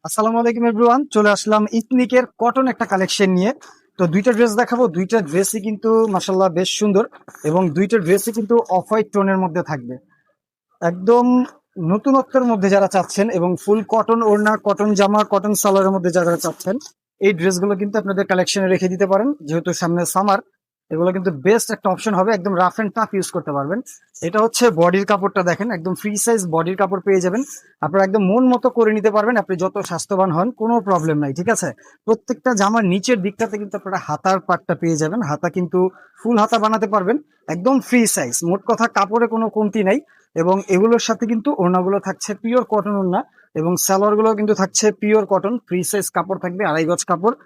আসসালামু আলাইকুম এভরিওয়ান, চলে আসলাম ইথনিকের কটন একটা কালেকশন নিয়ে। তো দুইটা ড্রেস দেখাবো, দুইটা ড্রেসই কিন্তু মাশাল্লাহ বেশ সুন্দর এবং দুইটা ড্রেসই কিন্তু অফ হোয়াইট টোনের মধ্যে থাকবে। একদম নতুনত্বের মধ্যে যারা চাচ্ছেন এবং ফুল কটন ওড়না, কটন জামা, কটন সালোয়ারের মধ্যে যারা চাচ্ছেন এই ড্রেসগুলো কিন্তু আপনাদের কালেকশনে রেখে দিতে পারেন। যেহেতু সামনে সামার, এগুলো কিন্তু বেস্ট একটা অপশন হবে, একদম রাফ এন্ড টাফ ইউজ করতে পারবেন। এটা হচ্ছে বডির কাপড়টা, দেখেন একদম ফ্রি সাইজ বডির কাপড় পেয়ে যাবেন। আপনারা একদম মন মতো করে নিতে পারবেন, আপনি যত স্বাস্থ্যবান হন কোনো প্রবলেম নাই, ঠিক আছে। প্রত্যেকটা জামার নিচের দিকটাতে কিন্তু আপনারা হাতার পাটটা পেয়ে যাবেন, হাতা কিন্তু ফুল হাতা বানাতে পারবেন, একদম ফ্রি সাইজ। মোট কথা কাপড়ে কোনো কমতি নাই। এবং এগুলোর সাথে কিন্তু ওড়নাগুলো থাকছে পিওর কটন ওড়না এবং সালোয়ার গুলো কিন্তু থাকছে পিওর কটন, ফ্রি সাইজ কাপড় থাকবে, 2.5 গজ কাপড়।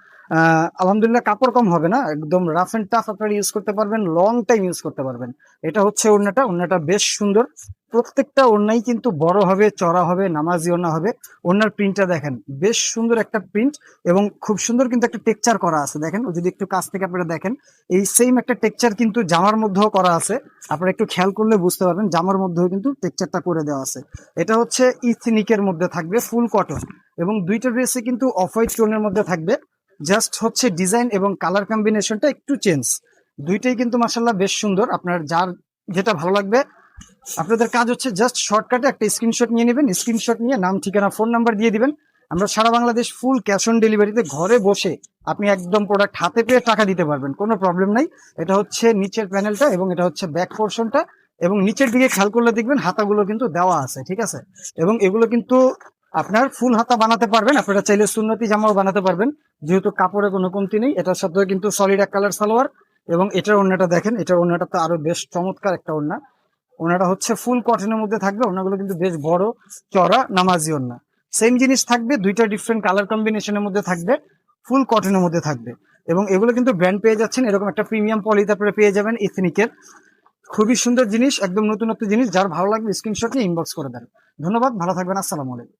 আলহামদুলিল্লাহ কাপড় কম হবে না, একদম রাফ এন্ড টাফ আপনারা ইউজ করতে পারবেন, লং টাইম ইউজ করতে পারবেন। এটা হচ্ছে ওড়নাটা, ওড়নাটা বেশ সুন্দর। প্রত্যেকটা ওড়নাই কিন্তু বড় হবে, চড়া হবে, নামাজি ওড়না হবে। ওড়নার প্রিন্টটা দেখেন, বেশ সুন্দর একটা প্রিন্ট এবং খুব সুন্দর কিন্তু একটা টেক্সচার করা আছে। দেখেন যদি একটু কাছ থেকে আপনারা দেখেন, এই সেম একটা টেক্সচার কিন্তু জামার মধ্যেও করা আছে। আপনারা একটু খেয়াল করলে বুঝতে পারবেন জামার মধ্যেও কিন্তু টেক্সচারটা করে দেওয়া আছে। এটা হচ্ছে ইথনিকের মধ্যে থাকবে, ফুল কটন এবং দুইটা ড্রেসে কিন্তু অফ হোয়াইট টোনের মধ্যে থাকবে। জাস্ট হচ্ছে ডিজাইন এবং কালার কম্বিনেশনটা একটু চেঞ্জ। দুইটাই কিন্তু মাসাল্লাহ বেশ সুন্দর, আপনার যার যেটা ভালো লাগবে। আপনাদের কাজ হচ্ছে জাস্ট শর্টকাটে একটা স্ক্রিনশট নিয়ে নেবেন, স্ক্রিনশট নিয়ে নাম, ঠিকানা, ফোন নাম্বার দিয়ে দিবেন। আমরা সারা বাংলাদেশ ফুল ক্যাশ অন ডেলিভারিতে ঘরে বসে আপনি একদম প্রোডাক্ট হাতে পেয়ে টাকা দিতে পারবেন, কোনো প্রবলেম নাই। এটা হচ্ছে নিচের প্যানেলটা এবং এটা হচ্ছে ব্যাক পোর্শনটা। এবং নিচের দিকে খেয়াল করলে দেখবেন হাতাগুলো কিন্তু দেওয়া আছে, ঠিক আছে। এবং এগুলো কিন্তু আপনার ফুল হাতা বানাতে পারবেন, আপনারা চাইলে সুন্নতি জামাও বানাতে পারবেন, যেহেতু কাপড়ে কোনো কমতি নেই। এটার সাথে কিন্তু সলিড এক কালার সালোয়ার এবং এটার ওড়নাটা দেখেন, এটার ওড়নাটা তো আরো বেশ চমৎকার একটা ওড়না। ওনাটা হচ্ছে ফুল কটনের মধ্যে থাকবে, ওনাগুলো কিন্তু বেশ বড়, চড়া, নামাজি ওড়না। সেম জিনিস থাকবে, দুইটা ডিফারেন্ট কালার কম্বিনেশনের মধ্যে থাকবে, ফুল কটনের মধ্যে থাকবে। এবং এগুলো কিন্তু ব্র্যান্ড পেয়ে যাচ্ছেন, এরকম একটা প্রিমিয়াম পলিতে আপনারা পেয়ে যাবেন ইথনিকের। খুবই সুন্দর জিনিস, একদম নতুনত্ব জিনিস। যার ভালো লাগবে স্ক্রিনশট নিয়ে ইনবক্স করে দেন। ধন্যবাদ, ভালো থাকবেন, আসসালামু আলাইকুম।